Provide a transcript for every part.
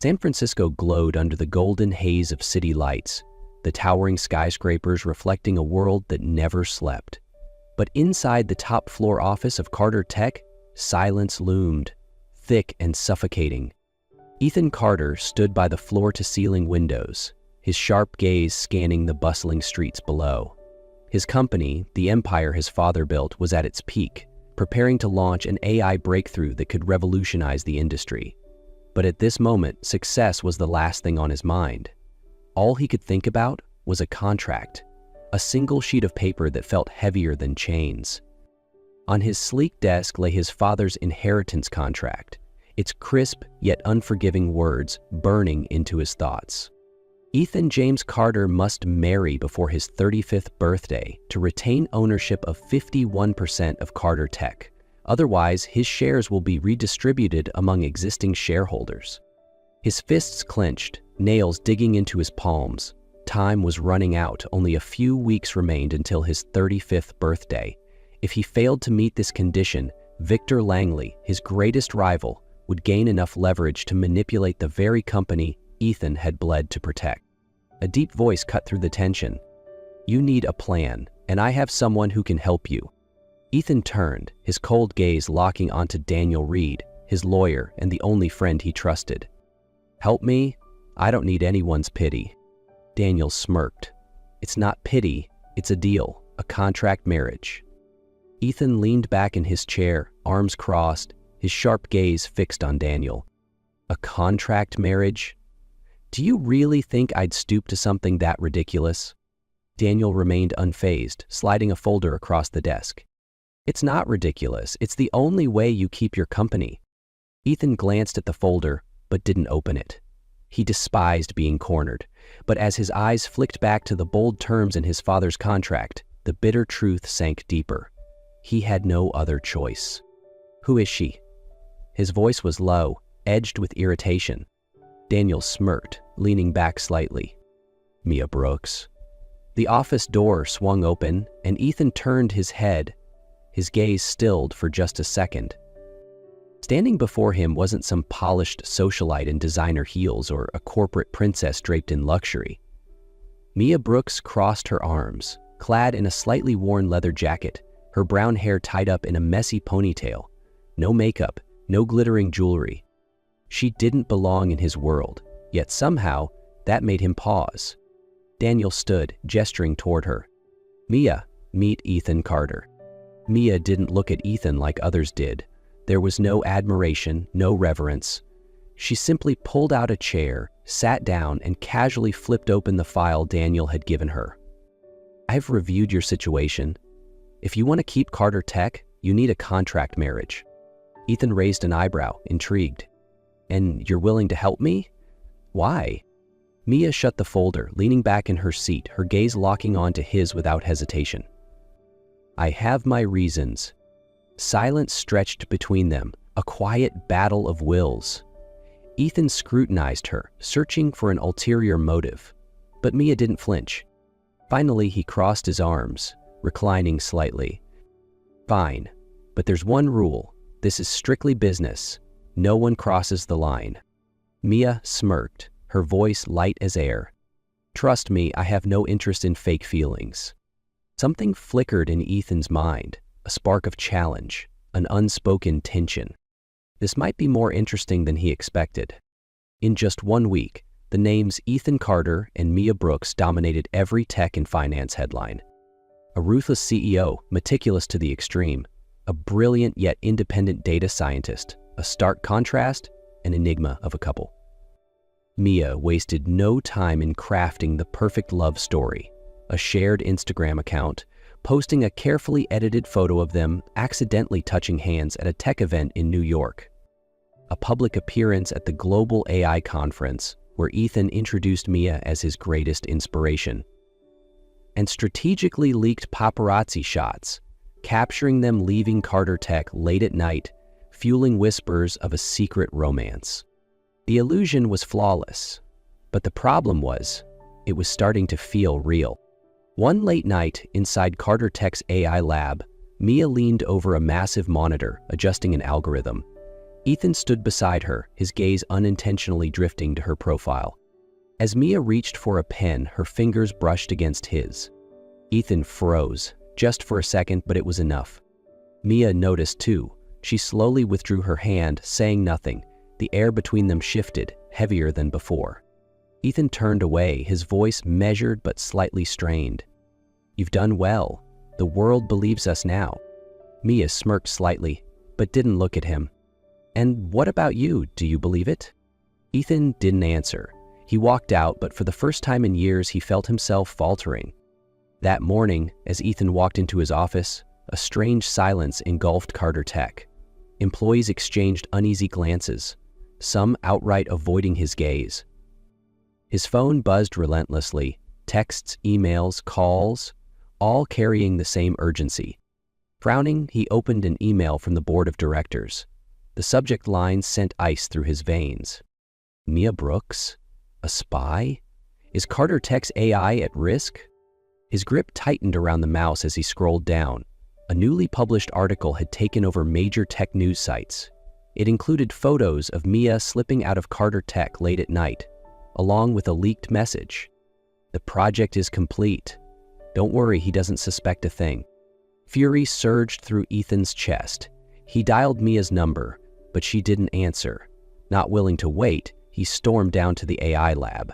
San Francisco glowed under the golden haze of city lights, the towering skyscrapers reflecting a world that never slept. But inside the top-floor office of Carter Tech, silence loomed, thick and suffocating. Ethan Carter stood by the floor-to-ceiling windows, his sharp gaze scanning the bustling streets below. His company, the empire his father built, was at its peak, preparing to launch an AI breakthrough that could revolutionize the industry. But at this moment, success was the last thing on his mind. All he could think about was a contract, a single sheet of paper that felt heavier than chains. On his sleek desk lay his father's inheritance contract, its crisp yet unforgiving words burning into his thoughts. Ethan James Carter must marry before his 35th birthday to retain ownership of 51% of Carter Tech. Otherwise, his shares will be redistributed among existing shareholders. His fists clenched, nails digging into his palms. Time was running out. Only a few weeks remained until his 35th birthday. If he failed to meet this condition, Victor Langley, his greatest rival, would gain enough leverage to manipulate the very company Ethan had bled to protect. A deep voice cut through the tension. "You need a plan, and I have someone who can help you." Ethan turned, his cold gaze locking onto Daniel Reed, his lawyer and the only friend he trusted. "Help me? I don't need anyone's pity." Daniel smirked. "It's not pity, it's a deal, a contract marriage." Ethan leaned back in his chair, arms crossed, his sharp gaze fixed on Daniel. "A contract marriage? Do you really think I'd stoop to something that ridiculous?" Daniel remained unfazed, sliding a folder across the desk. "It's not ridiculous. It's the only way you keep your company." Ethan glanced at the folder, but didn't open it. He despised being cornered, but as his eyes flicked back to the bold terms in his father's contract, the bitter truth sank deeper. He had no other choice. "Who is she?" His voice was low, edged with irritation. Daniel smirked, leaning back slightly. "Mia Brooks." The office door swung open, and Ethan turned his head. His gaze stilled for just a second. Standing before him wasn't some polished socialite in designer heels or a corporate princess draped in luxury. Mia Brooks crossed her arms, clad in a slightly worn leather jacket, her brown hair tied up in a messy ponytail. No makeup, no glittering jewelry. She didn't belong in his world, yet somehow that made him pause. Daniel stood, gesturing toward her. "Mia, meet Ethan Carter." Mia didn't look at Ethan like others did. There was no admiration, no reverence. She simply pulled out a chair, sat down, and casually flipped open the file Daniel had given her. "I've reviewed your situation. If you want to keep Carter Tech, you need a contract marriage." Ethan raised an eyebrow, intrigued. "And you're willing to help me? Why?" Mia shut the folder, leaning back in her seat, her gaze locking onto his without hesitation. "I have my reasons." Silence stretched between them, a quiet battle of wills. Ethan scrutinized her, searching for an ulterior motive. But Mia didn't flinch. Finally, he crossed his arms, reclining slightly. "Fine, but there's one rule. This is strictly business. No one crosses the line." Mia smirked, her voice light as air. "Trust me, I have no interest in fake feelings." Something flickered in Ethan's mind, a spark of challenge, an unspoken tension. This might be more interesting than he expected. In just 1 week, the names Ethan Carter and Mia Brooks dominated every tech and finance headline. A ruthless CEO, meticulous to the extreme, a brilliant yet independent data scientist, a stark contrast, an enigma of a couple. Mia wasted no time in crafting the perfect love story, a shared Instagram account, posting a carefully edited photo of them accidentally touching hands at a tech event in New York. A public appearance at the Global AI Conference, where Ethan introduced Mia as his greatest inspiration. And strategically leaked paparazzi shots, capturing them leaving Carter Tech late at night, fueling whispers of a secret romance. The illusion was flawless, but the problem was, it was starting to feel real. One late night, inside Carter Tech's AI lab, Mia leaned over a massive monitor, adjusting an algorithm. Ethan stood beside her, his gaze unintentionally drifting to her profile. As Mia reached for a pen, her fingers brushed against his. Ethan froze, just for a second, but it was enough. Mia noticed too. She slowly withdrew her hand, saying nothing. The air between them shifted, heavier than before. Ethan turned away, his voice measured but slightly strained. "You've done well. The world believes us now." Mia smirked slightly, but didn't look at him. "And what about you? Do you believe it?" Ethan didn't answer. He walked out, but for the first time in years, he felt himself faltering. That morning, as Ethan walked into his office, a strange silence engulfed Carter Tech. Employees exchanged uneasy glances, some outright avoiding his gaze. His phone buzzed relentlessly, texts, emails, calls, all carrying the same urgency. Frowning, he opened an email from the board of directors. The subject line sent ice through his veins. Mia Brooks? A spy? Is Carter Tech's AI at risk? His grip tightened around the mouse as he scrolled down. A newly published article had taken over major tech news sites. It included photos of Mia slipping out of Carter Tech late at night, along with a leaked message. "The project is complete. Don't worry, he doesn't suspect a thing." Fury surged through Ethan's chest. He dialed Mia's number, but she didn't answer. Not willing to wait, he stormed down to the AI lab.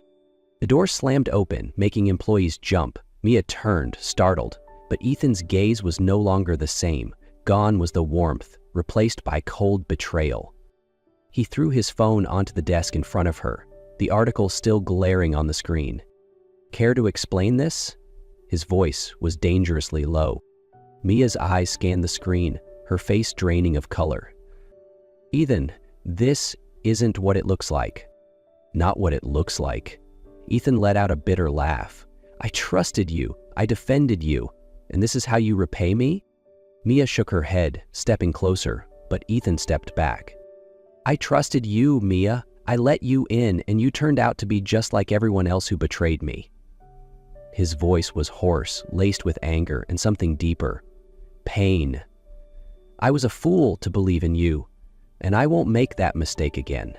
The door slammed open, making employees jump. Mia turned, startled, but Ethan's gaze was no longer the same. Gone was the warmth, replaced by cold betrayal. He threw his phone onto the desk in front of her, the article still glaring on the screen. "Care to explain this?" His voice was dangerously low. Mia's eyes scanned the screen, her face draining of color. "Ethan, this isn't what it looks like." "Not what it looks like." Ethan let out a bitter laugh. "I trusted you, I defended you, and this is how you repay me?" Mia shook her head, stepping closer, but Ethan stepped back. "I trusted you, Mia. I let you in, and you turned out to be just like everyone else who betrayed me." His voice was hoarse, laced with anger and something deeper. Pain. "I was a fool to believe in you, and I won't make that mistake again."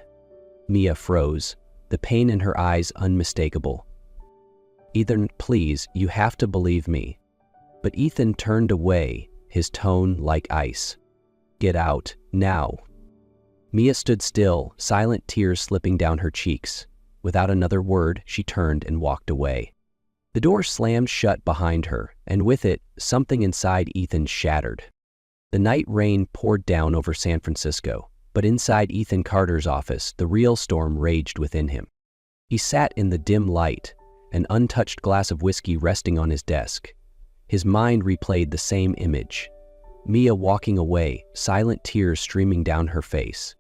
Mia froze, the pain in her eyes unmistakable. "Ethan, please, you have to believe me." But Ethan turned away, his tone like ice. "Get out, now." Mia stood still, silent tears slipping down her cheeks. Without another word, she turned and walked away. The door slammed shut behind her, and with it, something inside Ethan shattered. The night rain poured down over San Francisco, but inside Ethan Carter's office, the real storm raged within him. He sat in the dim light, an untouched glass of whiskey resting on his desk. His mind replayed the same image. Mia walking away, silent tears streaming down her face.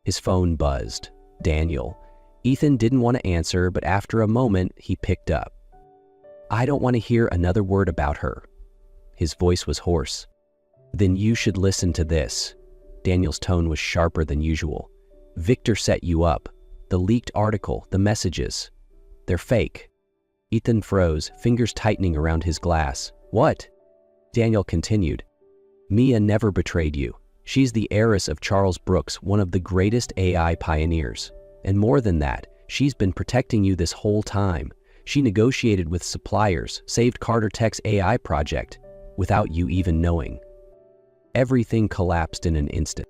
His phone buzzed. Daniel. Ethan didn't want to answer, but after a moment, he picked up. "I don't want to hear another word about her." His voice was hoarse. "Then you should listen to this." Daniel's tone was sharper than usual. "Victor set you up. The leaked article, the messages. They're fake." Ethan froze, fingers tightening around his glass. "What?" Daniel continued. "Mia never betrayed you. She's the heiress of Charles Brooks, one of the greatest AI pioneers. And more than that, she's been protecting you this whole time. She negotiated with suppliers, saved Carter Tech's AI project, without you even knowing." Everything collapsed in an instant.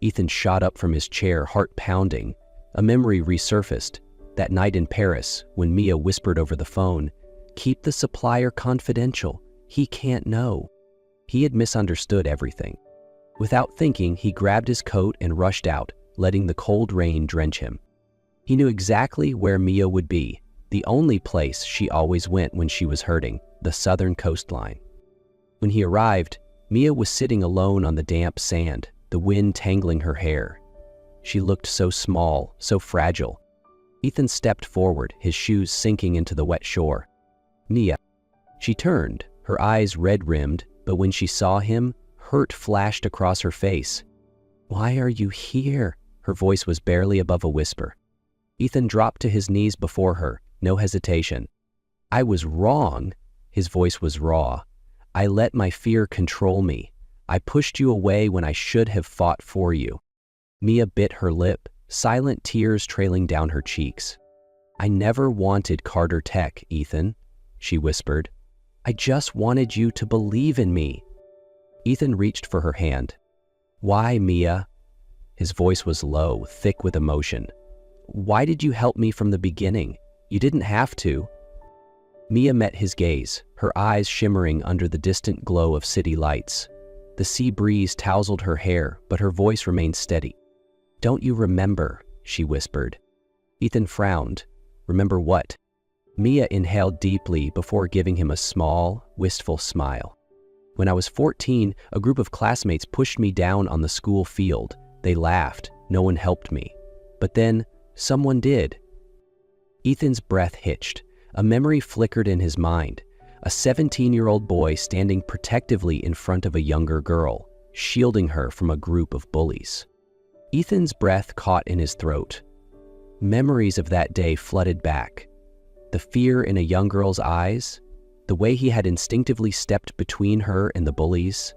Ethan shot up from his chair, heart pounding. A memory resurfaced. That night in Paris, when Mia whispered over the phone, "Keep the supplier confidential. He can't know." He had misunderstood everything. Without thinking, he grabbed his coat and rushed out, letting the cold rain drench him. He knew exactly where Mia would be, the only place she always went when she was hurting, the southern coastline. When he arrived, Mia was sitting alone on the damp sand, the wind tangling her hair. She looked so small, so fragile. Ethan stepped forward, his shoes sinking into the wet shore. "Mia." She turned, her eyes red-rimmed, but when she saw him, hurt flashed across her face. "Why are you here?" Her voice was barely above a whisper. Ethan dropped to his knees before her, no hesitation. "I was wrong." His voice was raw. "I let my fear control me. I pushed you away when I should have fought for you." Mia bit her lip, silent tears trailing down her cheeks. "I never wanted Carter Tech, Ethan," she whispered. "I just wanted you to believe in me." Ethan reached for her hand. "Why, Mia?" His voice was low, thick with emotion. "Why did you help me from the beginning? You didn't have to." Mia met his gaze, her eyes shimmering under the distant glow of city lights. The sea breeze tousled her hair, but her voice remained steady. "Don't you remember?" she whispered. Ethan frowned. "Remember what?" Mia inhaled deeply before giving him a small, wistful smile. "When I was 14, a group of classmates pushed me down on the school field. They laughed. No one helped me. But then, someone did." Ethan's breath hitched. A memory flickered in his mind. A 17-year-old boy standing protectively in front of a younger girl, shielding her from a group of bullies. Ethan's breath caught in his throat. Memories of that day flooded back. The fear in a young girl's eyes, the way he had instinctively stepped between her and the bullies,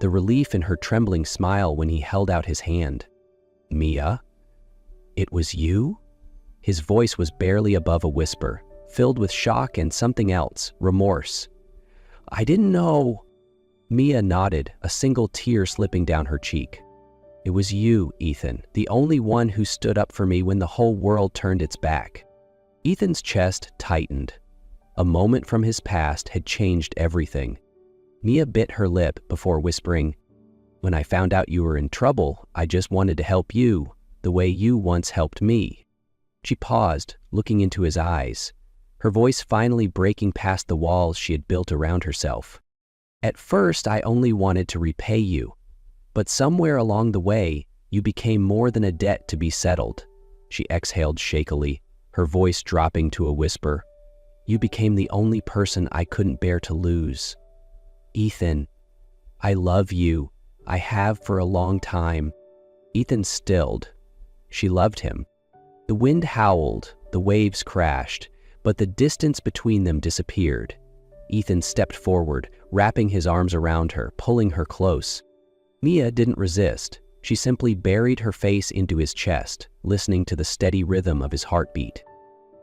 the relief in her trembling smile when he held out his hand. "Mia? It was you?" His voice was barely above a whisper, filled with shock and something else, remorse. "I didn't know." Mia nodded, a single tear slipping down her cheek. "It was you, Ethan, the only one who stood up for me when the whole world turned its back." Ethan's chest tightened. A moment from his past had changed everything. Mia bit her lip before whispering, "When I found out you were in trouble, I just wanted to help you, the way you once helped me." She paused, looking into his eyes, her voice finally breaking past the walls she had built around herself. "At first, I only wanted to repay you. But somewhere along the way, you became more than a debt to be settled." She exhaled shakily, her voice dropping to a whisper. "You became the only person I couldn't bear to lose. Ethan, I love you. I have for a long time." Ethan stilled. She loved him. The wind howled, the waves crashed, but the distance between them disappeared. Ethan stepped forward, wrapping his arms around her, pulling her close. Mia didn't resist. She simply buried her face into his chest, listening to the steady rhythm of his heartbeat.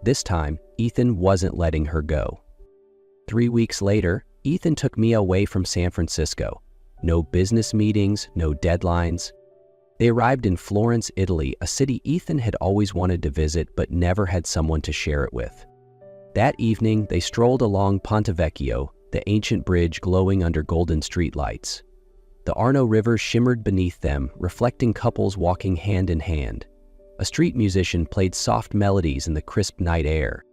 This time, Ethan wasn't letting her go. 3 weeks later, Ethan took Mia away from San Francisco. No business meetings, no deadlines. They arrived in Florence, Italy, a city Ethan had always wanted to visit but never had someone to share it with. That evening, they strolled along Ponte Vecchio, the ancient bridge glowing under golden streetlights. The Arno River shimmered beneath them, reflecting couples walking hand in hand. A street musician played soft melodies in the crisp night air.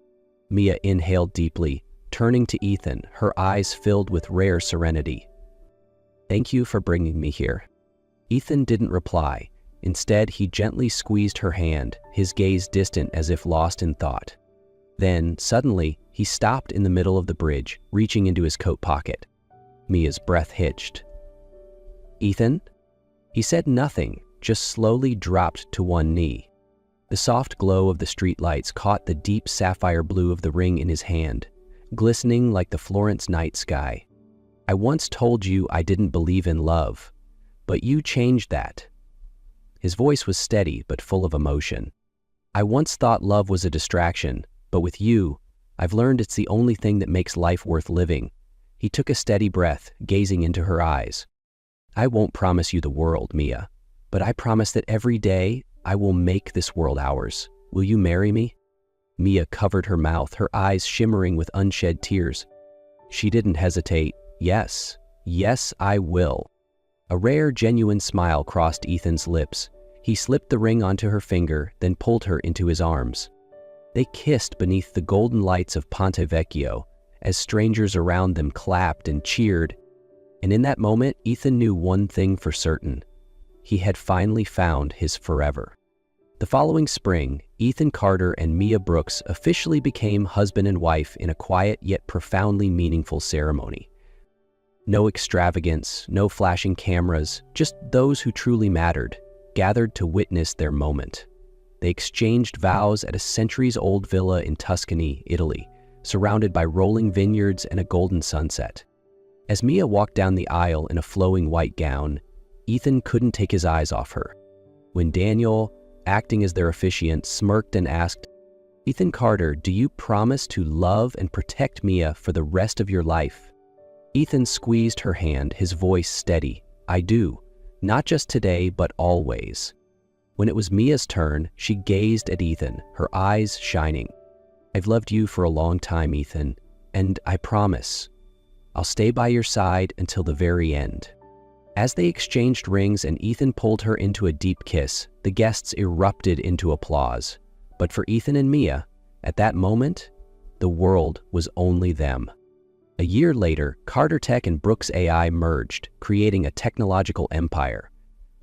Mia inhaled deeply, turning to Ethan, her eyes filled with rare serenity. "Thank you for bringing me here." Ethan didn't reply. Instead, he gently squeezed her hand, his gaze distant as if lost in thought. Then, suddenly, he stopped in the middle of the bridge, reaching into his coat pocket. Mia's breath hitched. "Ethan?" He said nothing, just slowly dropped to one knee. The soft glow of the streetlights caught the deep sapphire blue of the ring in his hand, glistening like the Florence night sky. "I once told you I didn't believe in love, but you changed that." His voice was steady but full of emotion. "I once thought love was a distraction, but with you, I've learned it's the only thing that makes life worth living." He took a steady breath, gazing into her eyes. "I won't promise you the world, Mia, but I promise that every day I will make this world ours. Will you marry me?" Mia covered her mouth, her eyes shimmering with unshed tears. She didn't hesitate. "Yes, yes, I will." A rare, genuine smile crossed Ethan's lips. He slipped the ring onto her finger, then pulled her into his arms. They kissed beneath the golden lights of Ponte Vecchio, as strangers around them clapped and cheered. And in that moment, Ethan knew one thing for certain. He had finally found his forever. The following spring, Ethan Carter and Mia Brooks officially became husband and wife in a quiet yet profoundly meaningful ceremony. No extravagance, no flashing cameras, just those who truly mattered, gathered to witness their moment. They exchanged vows at a centuries-old villa in Tuscany, Italy, surrounded by rolling vineyards and a golden sunset. As Mia walked down the aisle in a flowing white gown, Ethan couldn't take his eyes off her. when Daniel, acting as their officiant, smirked and asked, "Ethan Carter, do you promise to love and protect Mia for the rest of your life?" Ethan squeezed her hand, his voice steady. "I do. Not just today, but always." When it was Mia's turn, she gazed at Ethan, her eyes shining. "I've loved you for a long time, Ethan, and I promise, I'll stay by your side until the very end." As they exchanged rings and Ethan pulled her into a deep kiss, the guests erupted into applause. But for Ethan and Mia, at that moment, the world was only them. A year later, Carter Tech and Brooks AI merged, creating a technological empire.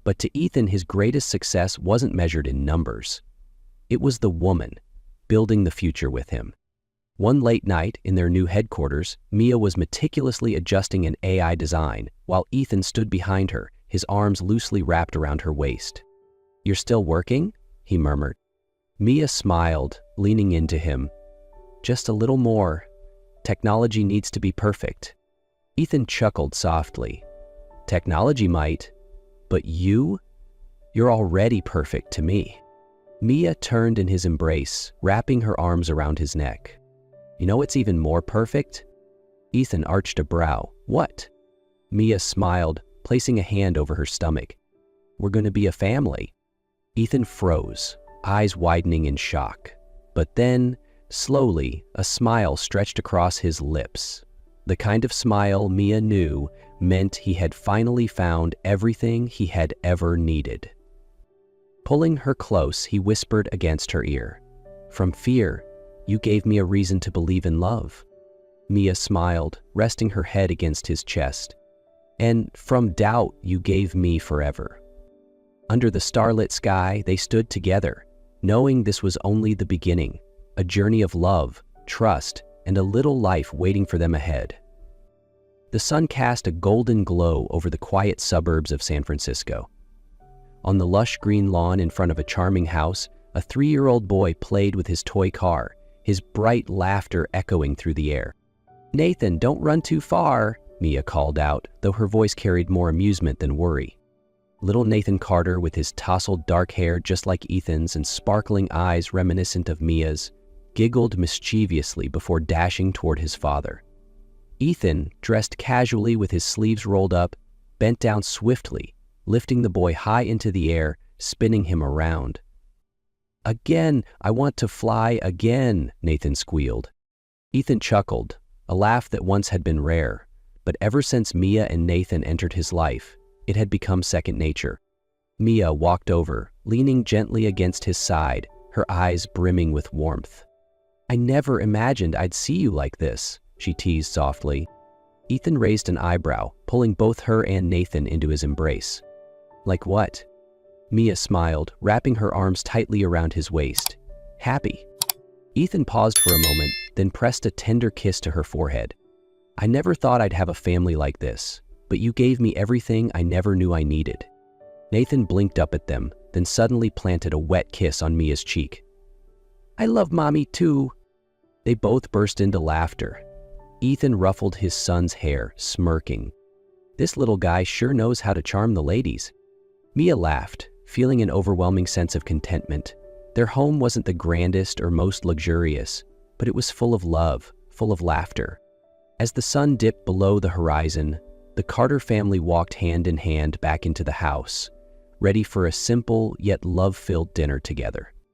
But to Ethan, his greatest success wasn't measured in numbers. It was the woman, building the future with him. One late night, in their new headquarters, Mia was meticulously adjusting an AI design, while Ethan stood behind her, his arms loosely wrapped around her waist. "You're still working?" he murmured. Mia smiled, leaning into him. "Just a little more. Technology needs to be perfect." Ethan chuckled softly. "Technology might, but you're already perfect to me." Mia turned in his embrace, wrapping her arms around his neck. "You know what's even more perfect?" Ethan arched a brow. "What?" Mia smiled, placing a hand over her stomach. "We're going to be a family." Ethan froze, eyes widening in shock. But then, slowly, a smile stretched across his lips. The kind of smile Mia knew meant he had finally found everything he had ever needed. Pulling her close, he whispered against her ear, "From fear, you gave me a reason to believe in love." Mia smiled, resting her head against his chest. "And from doubt, you gave me forever." Under the starlit sky, they stood together, knowing this was only the beginning, a journey of love, trust, and a little life waiting for them ahead. The sun cast a golden glow over the quiet suburbs of San Francisco. On the lush green lawn in front of a charming house, a 3-year-old boy played with his toy car, his bright laughter echoing through the air. "Nathan, don't run too far," Mia called out, though her voice carried more amusement than worry. Little Nathan Carter, with his tousled dark hair just like Ethan's and sparkling eyes reminiscent of Mia's, giggled mischievously before dashing toward his father. Ethan, dressed casually with his sleeves rolled up, bent down swiftly, lifting the boy high into the air, spinning him around. "Again, I want to fly again," Nathan squealed. Ethan chuckled, a laugh that once had been rare, but ever since Mia and Nathan entered his life, it had become second nature. Mia walked over, leaning gently against his side, her eyes brimming with warmth. "I never imagined I'd see you like this," she teased softly. Ethan raised an eyebrow, pulling both her and Nathan into his embrace. "Like what?" Mia smiled, wrapping her arms tightly around his waist. "Happy." Ethan paused for a moment, then pressed a tender kiss to her forehead. "I never thought I'd have a family like this, but you gave me everything I never knew I needed." Nathan blinked up at them, then suddenly planted a wet kiss on Mia's cheek. "I love Mommy too." They both burst into laughter. Ethan ruffled his son's hair, smirking. "This little guy sure knows how to charm the ladies." Mia laughed, feeling an overwhelming sense of contentment. Their home wasn't the grandest or most luxurious, but it was full of love, full of laughter. As the sun dipped below the horizon, the Carter family walked hand in hand back into the house, ready for a simple yet love-filled dinner together.